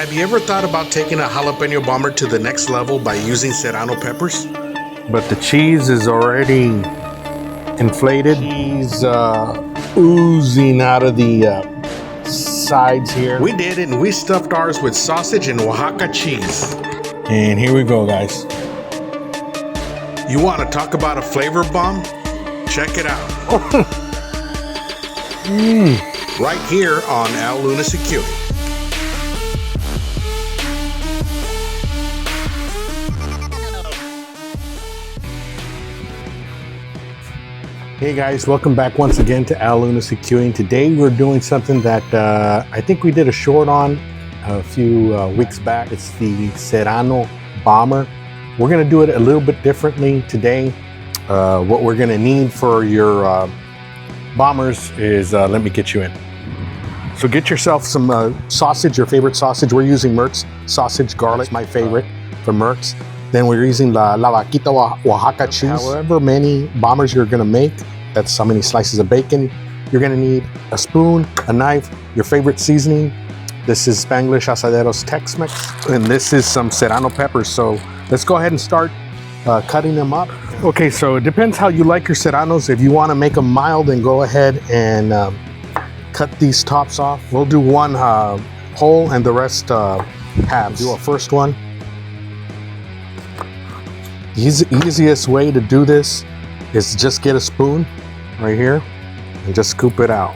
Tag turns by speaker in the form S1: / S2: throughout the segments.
S1: Have you ever thought about taking a jalapeno bomber to the next level by using serrano peppers?
S2: But the cheese is already inflated. Cheese oozing out of the sides here.
S1: We did it, and we stuffed ours with sausage and Oaxaca cheese.
S2: And here we go, guys.
S1: You want to talk about a flavor bomb? Check it out. Right here on Al Lunacy Cutie.
S2: Hey guys, welcome back once again to Al Lunacy Cutie. Today we're doing something that I think we did a short on a few weeks back. It's the Serrano bomber. We're gonna do it a little bit differently today. What we're gonna need for your bombers is, let me get you in. So get yourself some sausage, your favorite sausage. We're using Merck's sausage garlic, my favorite from Merck's. Then we're using La Vaquita Oaxaca cheese. However many bombers you're gonna make, that's how many slices of bacon. You're gonna need a spoon, a knife, your favorite seasoning. This is Spanglish Asadero's Tex-Mex, and this is some serrano peppers. So let's go ahead and start cutting them up. Okay, so it depends how you like your serranos. If you wanna make them mild, then go ahead and cut these tops off. We'll do one whole and the rest halves. Do our first one. The easiest way to do this is just get a spoon right here and just scoop it out.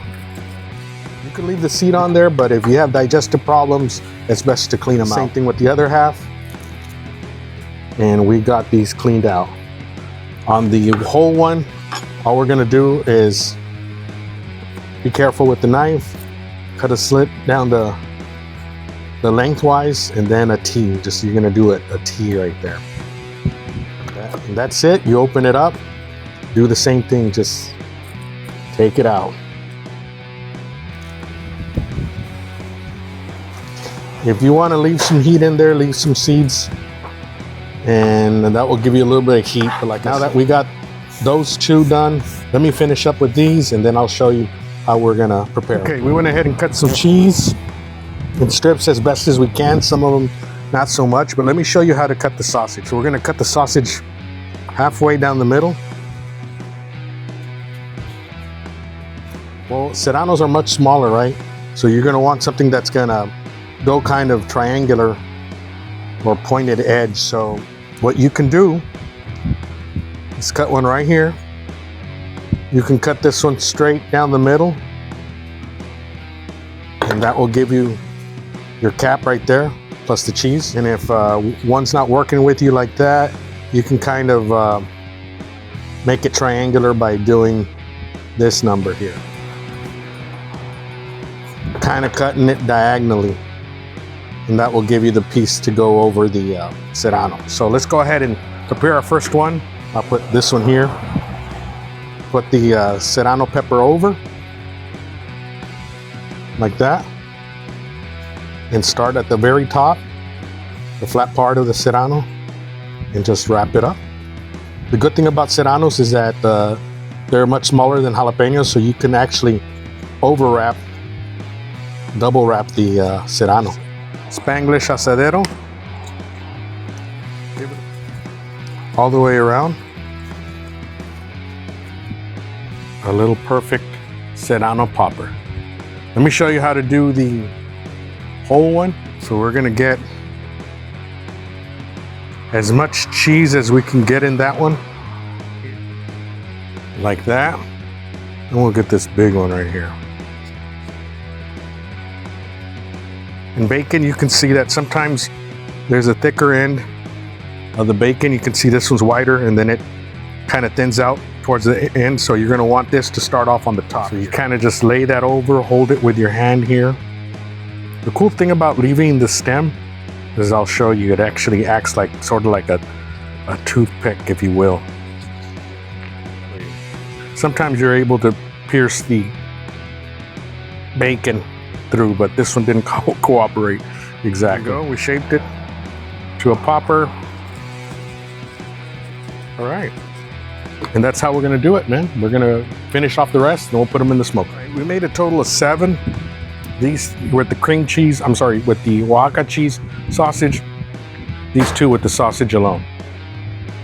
S2: You can leave the seed on there, but if you have digestive problems, it's best to clean them out. Same thing with the other half. And we got these cleaned out. On the whole one, all we're gonna do is be careful with the knife, cut a slit down the lengthwise, and then a T. Just you're gonna do a T right there. And that's it. You open it up, do the same thing, just take it out. If you want to leave some heat in there, leave some seeds, and that will give you a little bit of heat. But like now that we got those two done, let me finish up with these, and then I'll show you how we're gonna prepare. Okay, we went ahead and cut some cheese in strips as best as we can. Some of them not so much, but let me show you how to cut the sausage. So we're gonna cut the sausage halfway down the middle. Well, serranos are much smaller, right? So you're gonna want something that's gonna go kind of triangular or pointed edge. So what you can do is cut one right here. You can cut this one straight down the middle, and that will give you your cap right there, plus the cheese. And if one's not working with you like that, you can kind of make it triangular by doing this number here. Kind of cutting it diagonally. And that will give you the piece to go over the serrano. So let's go ahead and prepare our first one. I'll put this one here. Put the serrano pepper over. Like that. And start at the very top, the flat part of the serrano, and just wrap it up. The good thing about serranos is that they're much smaller than jalapenos, so you can actually overwrap, double wrap the serrano. Spanglish Asadero, all the way around. A little perfect serrano popper. Let me show you how to do the whole one. So we're gonna get as much cheese as we can get in that one, like that. And we'll get this big one right here. In bacon, you can see that sometimes there's a thicker end of the bacon. You can see this one's wider, and then it kind of thins out towards the end. So you're gonna want this to start off on the top. So you kind of just lay that over, hold it with your hand here. The cool thing about leaving the stem is, I'll show you, it actually acts like sort of like a toothpick, if you will. Sometimes you're able to pierce the bacon through, but this one didn't cooperate exactly. There we go. We shaped it to a popper. All right. And that's how we're gonna do it, man. We're gonna finish off the rest and we'll put them in the smoke. We made a total of 7. These with the cream cheese, I'm sorry, with the Oaxaca cheese sausage. These two with the sausage alone.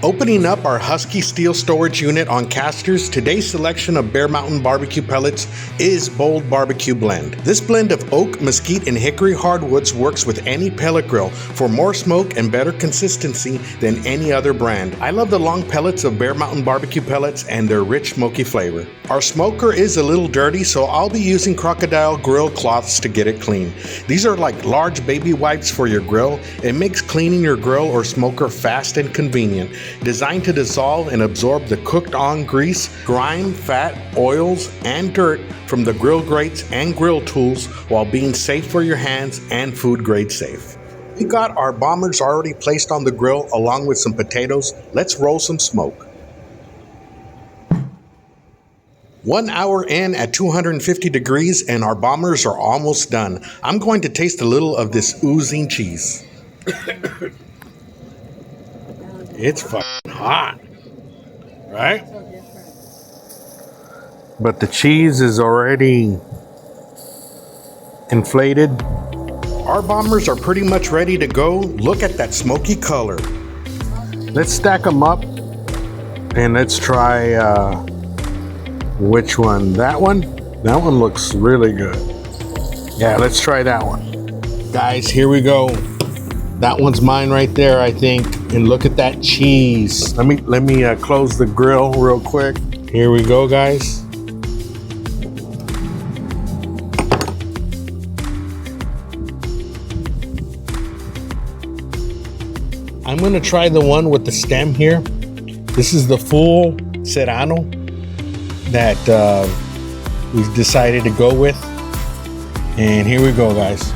S1: Opening up our Husky steel storage unit on casters, today's selection of Bear Mountain barbecue pellets is Bold Barbecue Blend. This blend of oak, mesquite, and hickory hardwoods works with any pellet grill for more smoke and better consistency than any other brand. I love the long pellets of Bear Mountain barbecue pellets and their rich smoky flavor. Our smoker is a little dirty, so I'll be using crocodile grill cloths to get it clean. These are like large baby wipes for your grill. It makes cleaning your grill or smoker fast and convenient. Designed to dissolve and absorb the cooked on grease, grime, fat, oils, and dirt from the grill grates and grill tools while being safe for your hands and food grade safe. We got our bombers already placed on the grill along with some potatoes. Let's roll some smoke. 1 hour in at 250 degrees and our bombers are almost done. I'm going to taste a little of this oozing cheese. It's fucking hot, right?
S2: But the cheese is already inflated.
S1: Our bombers are pretty much ready to go. Look at that smoky color.
S2: Let's stack them up and let's try which one? That one? That one looks really good. Yeah, let's try that one. Guys, here we go. That one's mine right there, I think. And look at that cheese. Let me close the grill real quick. Here we go, guys. I'm gonna try the one with the stem here. This is the full Serrano that we've decided to go with. And here we go, guys.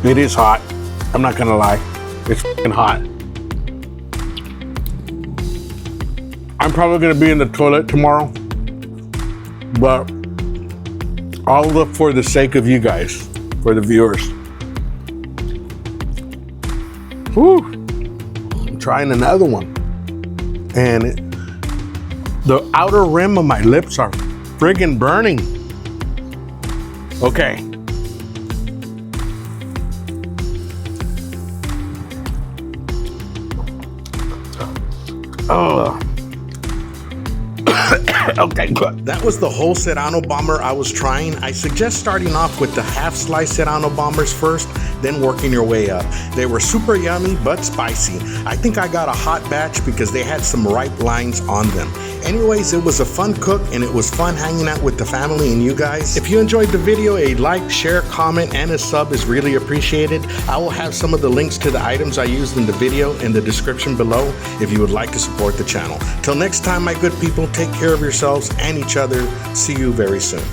S2: It is hot. I'm not gonna lie. It's fucking hot. I'm probably gonna be in the toilet tomorrow, but I'll look for the sake of you guys, for the viewers. Whew. I'm trying another one. And the outer rim of my lips are friggin' burning. Okay. Oh. Okay, good.
S1: That was the whole Serrano bomber I was trying. I suggest starting off with the half slice Serrano bombers first, then working your way up. They were super yummy but spicy. I think I got a hot batch because they had some ripe lines on them. Anyways, it was a fun cook and it was fun hanging out with the family and you guys. If you enjoyed the video, a like, share, comment, and a sub is really appreciated. I will have some of the links to the items I used in the video in the description below if you would like to support the channel. Till next time, my good people, take care of yourselves and each other. See you very soon.